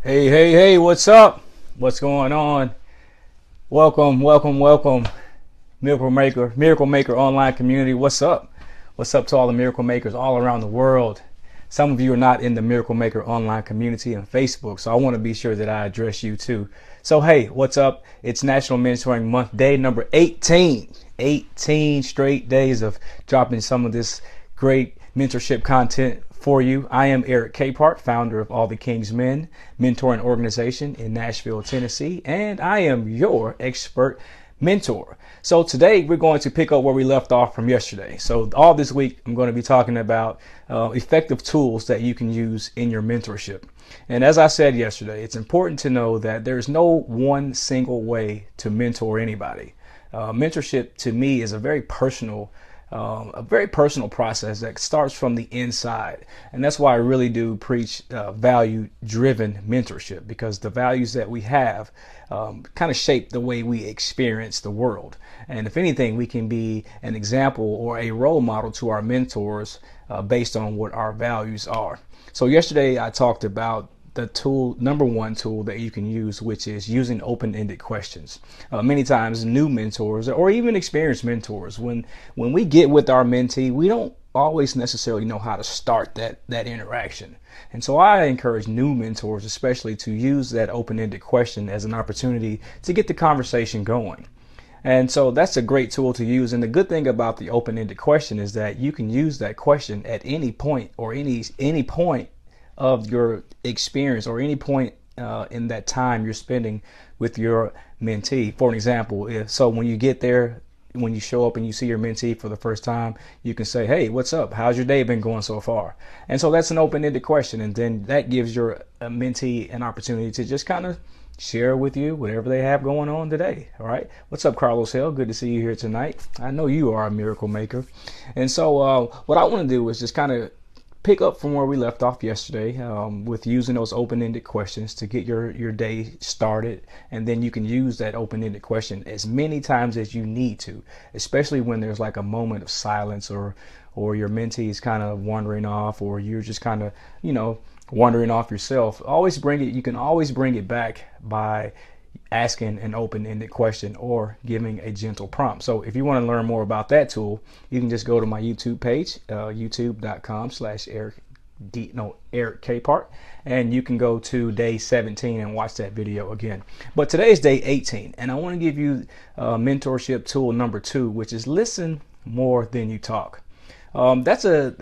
Hey, what's up? What's going on? Welcome, Miracle Maker online community. What's up? What's up to all the Miracle Makers all around the world? Some of you are not in the Miracle Maker online community on Facebook, so I want to be sure that I address you too. So, hey, what's up? It's National Mentoring Month, day number 18. 18 straight days of dropping some of this great mentorship content for you. I am Eric Capehart, founder of All the King's Men mentoring organization in Nashville, Tennessee, and I am your expert mentor. So today we're going to pick up where we left off from yesterday. So all this week I'm going to be talking about effective tools that you can use in your mentorship. And as I said yesterday, it's important to know that there's no one single way to mentor anybody. Mentorship to me is a very personal process that starts from the inside. And that's why I really do preach value-driven mentorship, because the values that we have kind of shape the way we experience the world. And if anything, we can be an example or a role model to our mentors based on what our values are. So yesterday I talked about the number one tool that you can use, which is using open-ended questions. Many times new mentors or even experienced mentors, when we get with our mentee, we don't always necessarily know how to start that interaction. And so I encourage new mentors especially to use that open-ended question as an opportunity to get the conversation going. And so that's a great tool to use. And the good thing about the open-ended question is that you can use that question at any point or any point of your experience or any point in that time you're spending with your mentee. For an example, when you get there, when you show up and you see your mentee for the first time, you can say, hey, what's up? How's your day been going so far? And so that's an open-ended question. And then that gives your mentee an opportunity to just kind of share with you whatever they have going on today. All right. What's up, Carlos Hill? Good to see you here tonight. I know you are a miracle maker. And so what I want to do is just kind of pick up from where we left off yesterday with using those open-ended questions to get your day started. And then you can use that open-ended question as many times as you need to, especially when there's like a moment of silence or your mentee is kind of wandering off, or you're just kind of, wandering off yourself. You can always bring it back by asking an open-ended question or giving a gentle prompt. So if you want to learn more about that tool, you can just go to my YouTube page, youtube.com/Eric Capehart, and you can go to day 17 and watch that video again. But today is day 18, and I want to give you mentorship tool number 2, which is listen more than you talk. That's a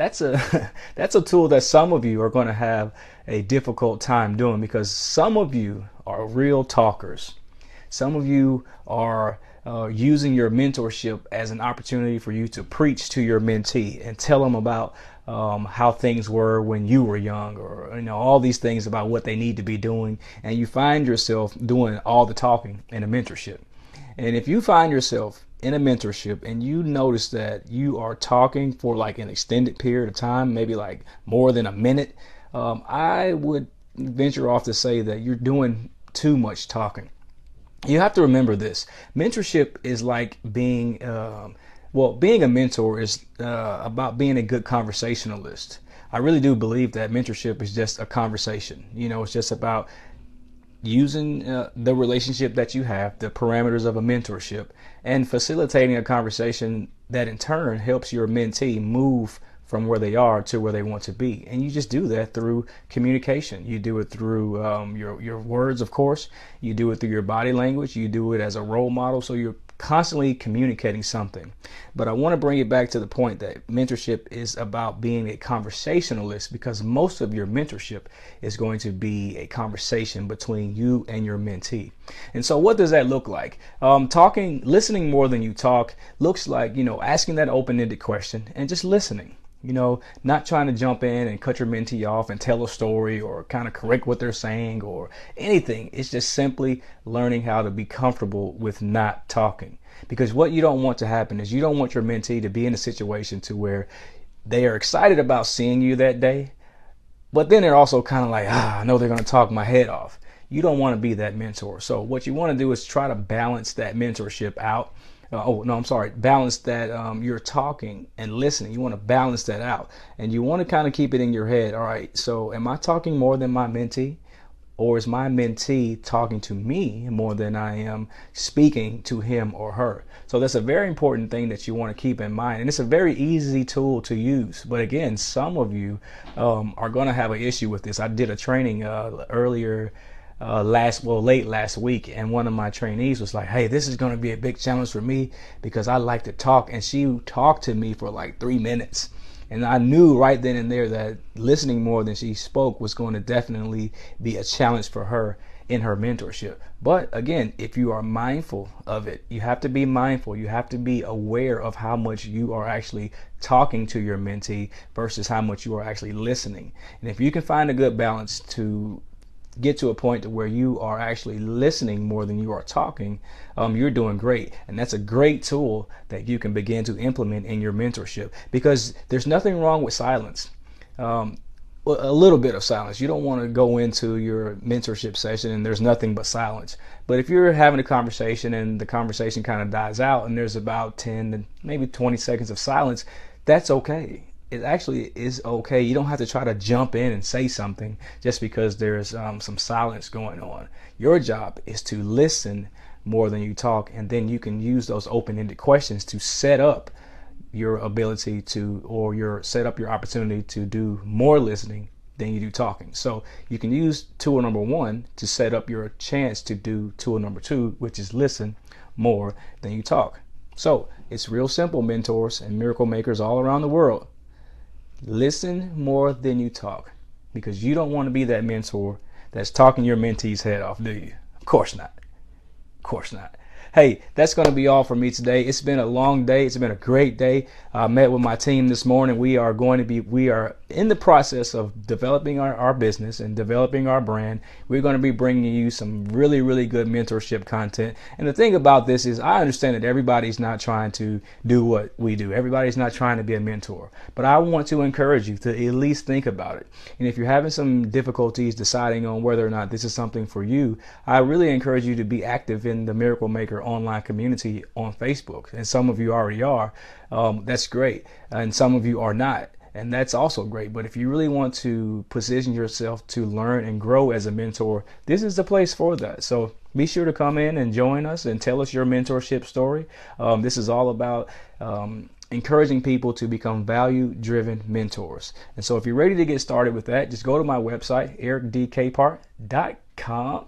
that's a tool that some of you are going to have a difficult time doing, because some of you are real talkers. Some of you are using your mentorship as an opportunity for you to preach to your mentee and tell them about how things were when you were young, or all these things about what they need to be doing, and you find yourself doing all the talking in a mentorship. And if you find yourself in a mentorship and you notice that you are talking for like an extended period of time, maybe like more than a minute, I would venture off to say that you're doing too much talking. You have to remember this. Mentorship is like being a mentor is about being a good conversationalist. I really do believe that mentorship is just a conversation. It's just about using the relationship that you have, the parameters of a mentorship, and facilitating a conversation that in turn helps your mentee move from where they are to where they want to be. And you just do that through communication. You do it through your words, of course. You do it through your body language. You do it as a role model. So you're constantly communicating something. But I want to bring it back to the point that mentorship is about being a conversationalist, because most of your mentorship is going to be a conversation between you and your mentee. And so what does that look like? Listening more than you talk looks like, asking that open-ended question and just listening. Not trying to jump in and cut your mentee off and tell a story or kind of correct what they're saying or anything. It's just simply learning how to be comfortable with not talking. Because what you don't want to happen is you don't want your mentee to be in a situation to where they are excited about seeing you that day, but then they're also kind of like, I know they're going to talk my head off. You don't want to be that mentor. So what you want to do is try to balance that mentorship out. Balance that you're talking and listening. You want to balance that out, and you want to kind of keep it in your head. All right, so am I talking more than my mentee? or is my mentee talking to me more than I am speaking to him or her? So that's a very important thing that you want to keep in mind. And it's a very easy tool to use. But again, some of you are going to have an issue with this. I did a training late last week, and one of my trainees was like, hey, this is going to be a big challenge for me because I like to talk. And she talked to me for like 3 minutes. And I knew right then and there that listening more than she spoke was going to definitely be a challenge for her in her mentorship. But again, if you are mindful of it, you have to be mindful. You have to be aware of how much you are actually talking to your mentee versus how much you are actually listening. And if you can find a good balance to get to a point to where you are actually listening more than you are talking, you're doing great. And that's a great tool that you can begin to implement in your mentorship, because there's nothing wrong with silence. A little bit of silence. You don't want to go into your mentorship session and there's nothing but silence. But if you're having a conversation and the conversation kind of dies out and there's about 10 to maybe 20 seconds of silence, that's okay. It actually is okay. You don't have to try to jump in and say something just because there's some silence going on. Your job is to listen more than you talk, and then you can use those open-ended questions to set up your ability to, or set up your opportunity to do more listening than you do talking. So you can use tool number 1 to set up your chance to do tool number 2, which is listen more than you talk. So it's real simple, mentors and miracle makers all around the world. Listen more than you talk, because you don't want to be that mentor that's talking your mentee's head off, do you? Of course not. Of course not. Hey, that's going to be all for me today. It's been a long day. It's been a great day. I met with my team this morning. We are in the process of developing our business and developing our brand. We're going to be bringing you some really, really good mentorship content. And the thing about this is, I understand that everybody's not trying to do what we do. Everybody's not trying to be a mentor. But I want to encourage you to at least think about it. And if you're having some difficulties deciding on whether or not this is something for you, I really encourage you to be active in the Miracle Maker online community on Facebook. And some of you already are. That's great. And some of you are not. And that's also great. But if you really want to position yourself to learn and grow as a mentor, this is the place for that. So be sure to come in and join us and tell us your mentorship story. This is all about encouraging people to become value-driven mentors. And so if you're ready to get started with that, just go to my website, ericdkpart.com.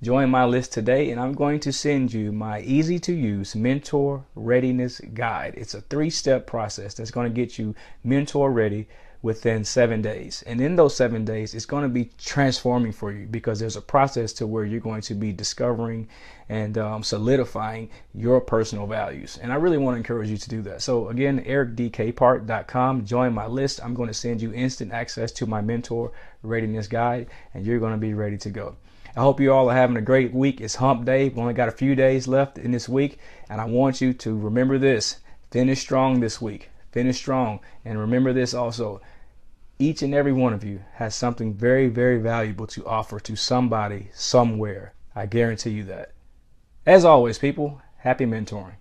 Join my list today, and I'm going to send you my easy-to-use mentor readiness guide. It's a 3-step process that's going to get you mentor ready within 7 days. And in those 7 days, it's going to be transforming for you, because there's a process to where you're going to be discovering and solidifying your personal values. And I really want to encourage you to do that. So again, ericdkpart.com, join my list. I'm going to send you instant access to my mentor readiness guide, and you're going to be ready to go. I hope you all are having a great week. It's hump day. We've only got a few days left in this week. And I want you to remember this. Finish strong this week. Finish strong. And remember this also. Each and every one of you has something very, very valuable to offer to somebody, somewhere. I guarantee you that. As always, people, happy mentoring.